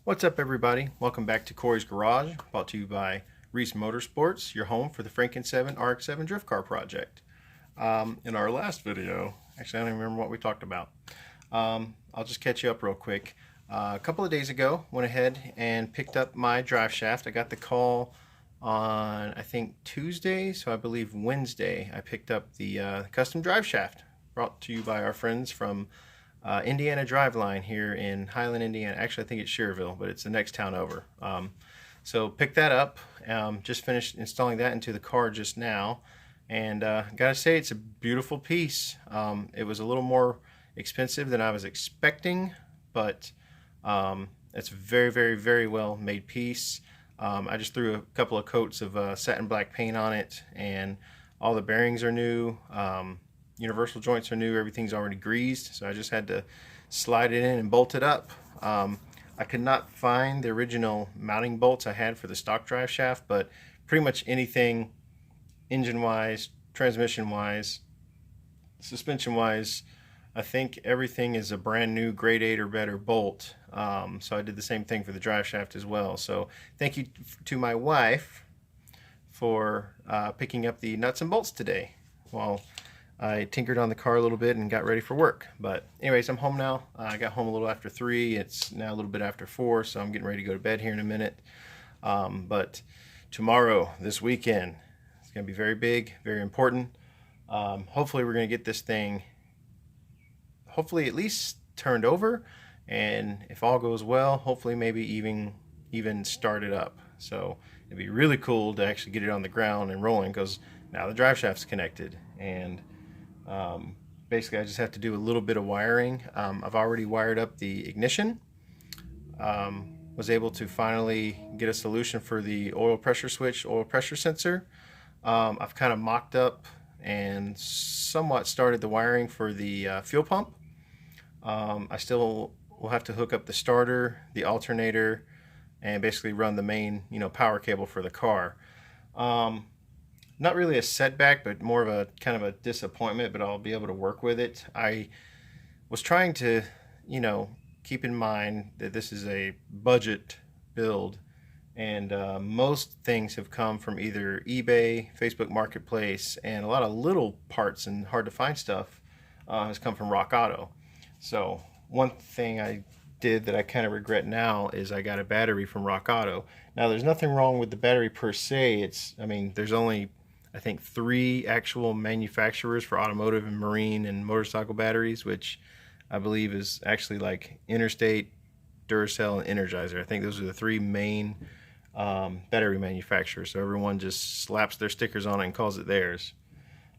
What's up, everybody? Welcome back to Corey's Garage, brought to you by Reese Motorsports, your home for the Franken-7 RX-7 drift car project. In our last video, actually I don't even remember what we talked about. I'll just catch you up real quick. A couple of days ago, went ahead and picked up my drive shaft. I got the call on, I think, Tuesday, so I believe Wednesday I picked up the custom drive shaft, brought to you by our friends from Indiana Driveline here in Highland, Indiana. Actually, I think it's Schererville, but it's the next town over. So picked that up. Just finished installing that into the car just now, and gotta say, it's a beautiful piece. It was a little more expensive than I was expecting, but it's a very, very, very well made piece. I just threw a couple of coats of satin black paint on it, and all the bearings are new. Universal joints are new. Everything's already greased, so I just had to slide it in and bolt it up. I could not find the original mounting bolts I had for the stock drive shaft, but pretty much anything engine-wise, transmission-wise, suspension-wise, I think everything is a brand new grade 8 or better bolt. So I did the same thing for the drive shaft as well. So thank you to my wife for picking up the nuts and bolts today. Well, I tinkered on the car a little bit and got ready for work. But anyways, I'm home now. I got home a little after 3. It's now a little bit after 4, so I'm getting ready to go to bed here in a minute. But tomorrow, this weekend, it's going to be very big, very important. Hopefully we're going to get this thing, hopefully at least turned over. And if all goes well, hopefully maybe even start it up. So it'd be really cool to actually get it on the ground and rolling, because now the drive shaft's connected. And basically I just have to do a little bit of wiring. I've already wired up the ignition. Was able to finally get a solution for the oil pressure switch, oil pressure sensor. I've kind of mocked up and somewhat started the wiring for the fuel pump. I still will have to hook up the starter, the alternator, and basically run the main, power cable for the car. Not really a setback, but more of a kind of a disappointment, but I'll be able to work with it. I was trying to, keep in mind that this is a budget build, and most things have come from either eBay, Facebook Marketplace, and a lot of little parts and hard to find stuff has come from RockAuto. So one thing I did that I kind of regret now is I got a battery from RockAuto. Now, there's nothing wrong with the battery per se. There's only, I think, 3 actual manufacturers for automotive and marine and motorcycle batteries, which I believe is actually like Interstate, Duracell, and Energizer. I think those are the 3 main battery manufacturers. So everyone just slaps their stickers on it and calls it theirs.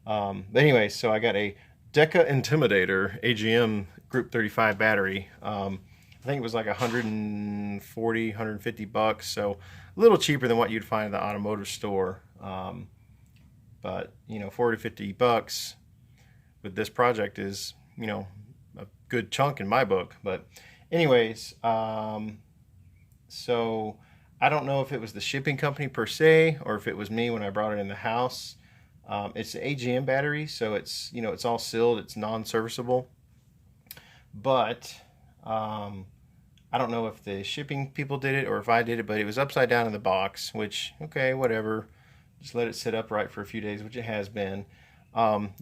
But anyway, so I got a Deca Intimidator AGM Group 35 battery. I think it was like 140, 150 bucks, so a little cheaper than what you'd find at the automotive store. But 40, 50 bucks with this project is, a good chunk in my book. But anyways, so I don't know if it was the shipping company per se, or if it was me when I brought it in the house. It's an AGM battery, so it's, it's all sealed, it's non-serviceable. But I don't know if the shipping people did it or if I did it, but it was upside down in the box, which, okay, whatever. Just let it sit upright for a few days, which it has been.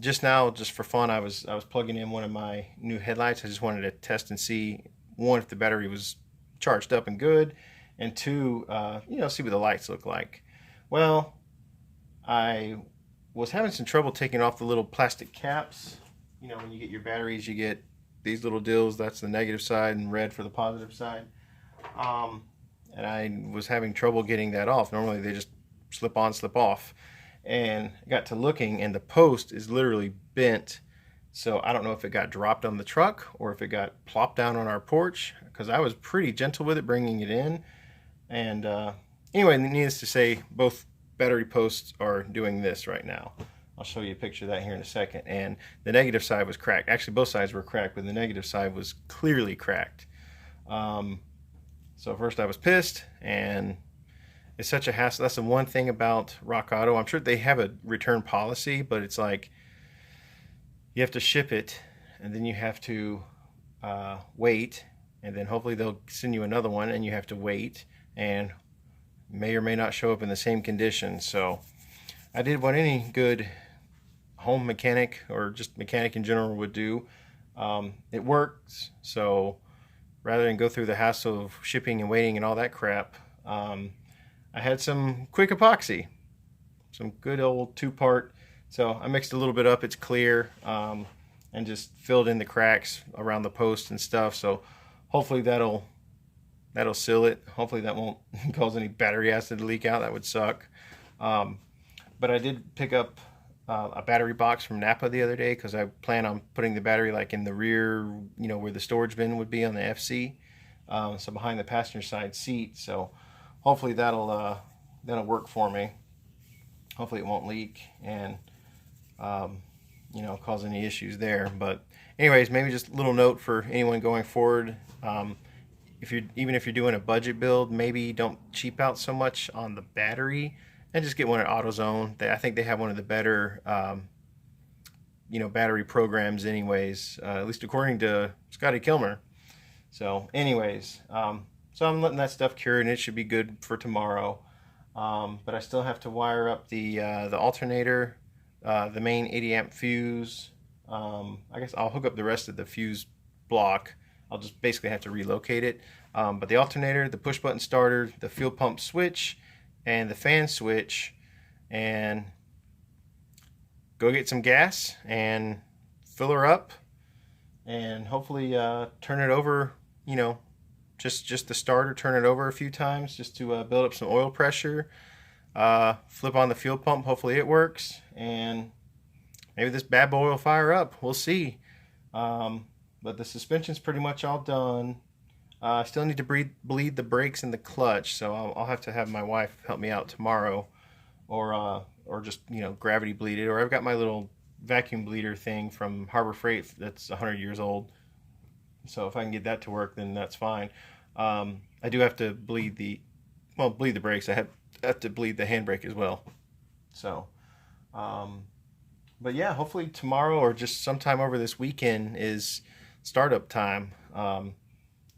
Just now, just for fun, I was plugging in one of my new headlights. I just wanted to test and see, 1, if the battery was charged up and good, and 2, see what the lights look like. Well, I was having some trouble taking off the little plastic caps. When you get your batteries, you get these little deals. That's the negative side, and red for the positive side. And I was having trouble getting that off. Normally they just slip on, slip off. And I got to looking, and the post is literally bent. So I don't know if it got dropped on the truck or if it got plopped down on our porch, because I was pretty gentle with it bringing it in. And anyway, needless to say, both battery posts are doing this right now. I'll show you a picture of that here in a second. And the negative side was cracked. Actually, both sides were cracked, but the negative side was clearly cracked. So first I was pissed, and it's such a hassle. That's the one thing about RockAuto. I'm sure they have a return policy, but it's like you have to ship it, and then you have to wait, and then hopefully they'll send you another one and you have to wait, and may or may not show up in the same condition. So I did what any good home mechanic or just mechanic in general would do. It works, so rather than go through the hassle of shipping and waiting and all that crap, I had some quick epoxy, some good old 2-part. So I mixed a little bit up, it's clear, and just filled in the cracks around the post and stuff. So hopefully that'll seal it. Hopefully that won't cause any battery acid to leak out. That would suck. But I did pick up a battery box from Napa the other day, because I plan on putting the battery like in the rear, you know, where the storage bin would be on the FC, so behind the passenger side seat. So hopefully that'll work for me. Hopefully it won't leak and you know, cause any issues there. But anyways, maybe just a little note for anyone going forward. Even if you're doing a budget build, maybe don't cheap out so much on the battery, and just get one at AutoZone. I think they have one of the better, you know, battery programs anyways, at least according to Scotty Kilmer. So anyways, so I'm letting that stuff cure, and it should be good for tomorrow. But I still have to wire up the alternator, the main 80 amp fuse. I guess I'll hook up the rest of the fuse block. I'll just basically have to relocate it. But the alternator, the push button starter, the fuel pump switch, and the fan switch, and go get some gas and fill her up, and hopefully turn it over, you know, just the starter, turn it over a few times just to build up some oil pressure. Flip on the fuel pump, hopefully it works, and maybe this bad boy will fire up. We'll see. But the suspension's pretty much all done. I still need to bleed the brakes and the clutch, so I'll have to have my wife help me out tomorrow, or just, you know, gravity bleed it. Or I've got my little vacuum bleeder thing from Harbor Freight that's 100 years old, so if I can get that to work, then that's fine. I do have to bleed the brakes. I have to bleed the handbrake as well. So, but yeah, hopefully tomorrow or just sometime over this weekend is startup time.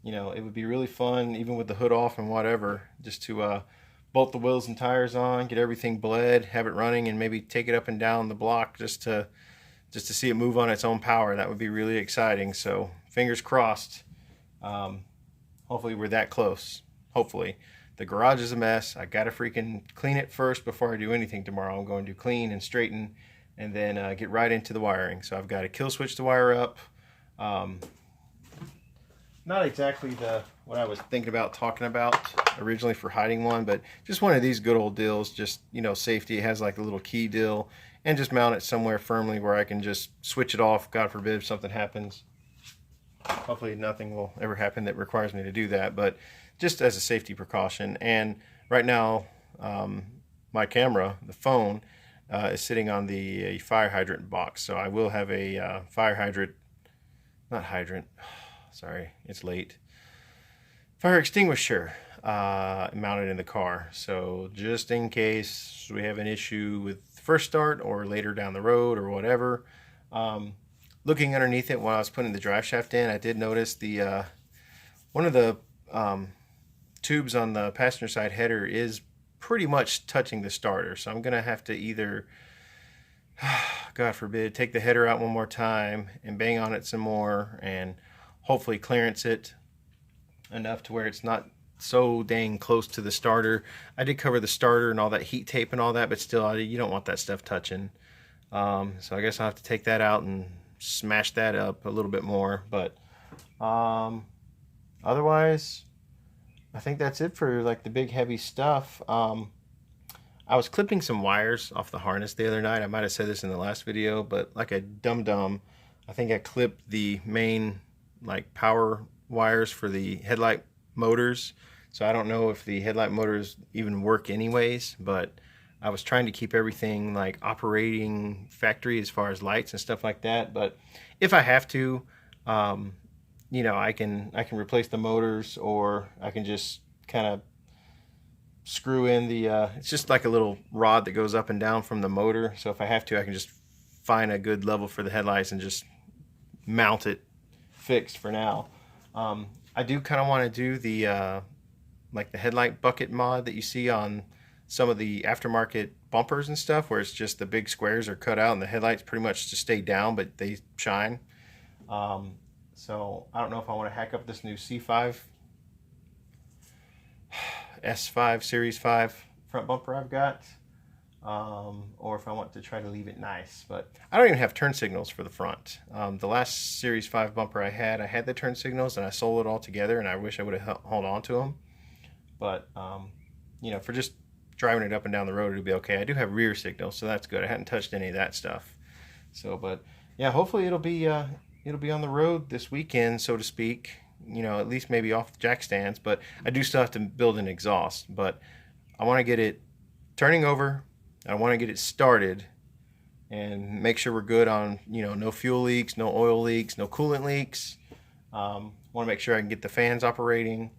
You know, it would be really fun, even with the hood off and whatever, just to bolt the wheels and tires on, get everything bled, have it running, and maybe take it up and down the block just to see it move on its own power. That would be really exciting. So fingers crossed. Hopefully we're that close. Hopefully. The garage is a mess. I gotta freaking clean it first before I do anything tomorrow. I'm going to clean and straighten, and then get right into the wiring. So I've got a kill switch to wire up. Not exactly what I was thinking about talking about originally for hiding one, but just one of these good old deals, just, you know, safety. It has like a little key deal, and just mount it somewhere firmly where I can just switch it off, God forbid if something happens. Hopefully nothing will ever happen that requires me to do that, but just as a safety precaution. And right now, my camera, the phone, is sitting on the fire hydrant box, so I will have a fire hydrant, not hydrant, sorry, it's late, fire extinguisher mounted in the car. So just in case we have an issue with first start or later down the road or whatever. Looking underneath it while I was putting the drive shaft in, I did notice the one of the tubes on the passenger side header is pretty much touching the starter. So I'm gonna have to either, God forbid, take the header out one more time and bang on it some more, and hopefully clearance it enough to where it's not so dang close to the starter. I did cover the starter and all that heat tape and all that, but still, you don't want that stuff touching. So I guess I'll have to take that out and smash that up a little bit more. But otherwise, I think that's it for like the big heavy stuff. I was clipping some wires off the harness the other night. I might have said this in the last video, but like a dum-dum, I think I clipped the main like power wires for the headlight motors. So I don't know if the headlight motors even work anyways, but I was trying to keep everything like operating factory as far as lights and stuff like that. But if I have to, you know, I can replace the motors, or I can just kind of screw in the it's just like a little rod that goes up and down from the motor. So if I have to, I can just find a good level for the headlights and just mount it fixed for now. I do kind of want to do the like the headlight bucket mod that you see on some of the aftermarket bumpers and stuff, where it's just the big squares are cut out and the headlights pretty much just stay down, but they shine. So I don't know if I want to hack up this new C5 S5 Series 5 front bumper I've got, or if I want to try to leave it nice. But I don't even have turn signals for the front. The last Series 5 bumper I had the turn signals, and I sold it all together, and I wish I would have held on to them. But you know, for just driving it up and down the road, it'll be okay. I do have rear signals, so that's good. I hadn't touched any of that stuff. So, but yeah, hopefully it'll be on the road this weekend, so to speak. You know, at least maybe off the jack stands. But I do still have to build an exhaust. But I want to get it turning over. I want to get it started and make sure we're good on, you know, no fuel leaks, no oil leaks, no coolant leaks. Want to make sure I can get the fans operating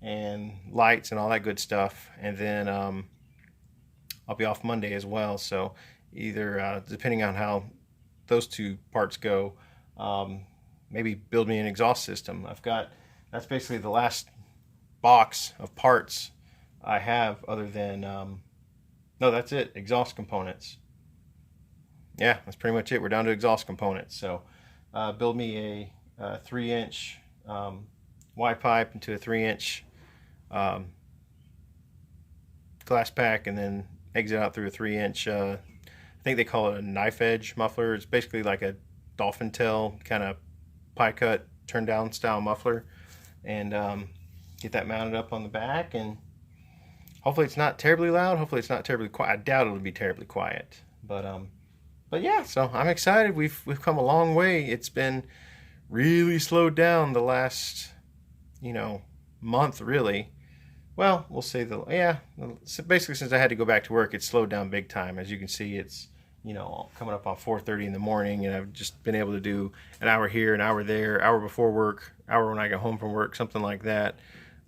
and lights and all that good stuff. And then I'll be off Monday as well. So either depending on how those two parts go, maybe build me an exhaust system. That's basically the last box of parts I have, other than no, that's it, exhaust components. Yeah, that's pretty much it. We're down to exhaust components. So build me a 3-inch Y pipe into a 3-inch glass pack, and then exit out through a 3-inch I think they call it a knife edge muffler. It's basically like a dolphin tail kind of pie cut turn down style muffler, and get that mounted up on the back. And hopefully it's not terribly loud, hopefully it's not terribly quiet. I doubt it'll be terribly quiet, but yeah, so I'm excited. We've come a long way. It's been really slowed down the last, you know, month, really. Well, we'll say basically since I had to go back to work, it's slowed down big time. As you can see, it's, you know, coming up on 4:30 in the morning, and I've just been able to do an hour here, an hour there, hour before work, hour when I get home from work, something like that.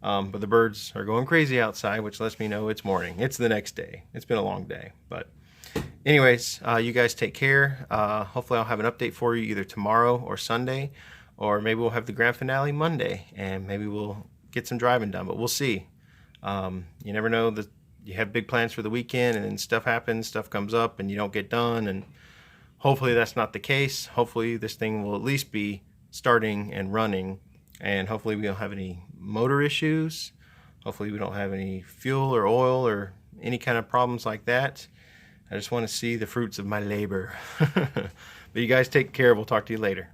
But the birds are going crazy outside, which lets me know it's morning. It's the next day. It's been a long day. But anyways, you guys take care. Hopefully I'll have an update for you either tomorrow or Sunday, or maybe we'll have the grand finale Monday, and maybe we'll get some driving done, but we'll see. You never know, that you have big plans for the weekend and then stuff happens, stuff comes up and you don't get done, and hopefully that's not the case. Hopefully this thing will at least be starting and running, and hopefully we don't have any motor issues. Hopefully we don't have any fuel or oil or any kind of problems like that. I just want to see the fruits of my labor. But you guys take care. We'll talk to you later.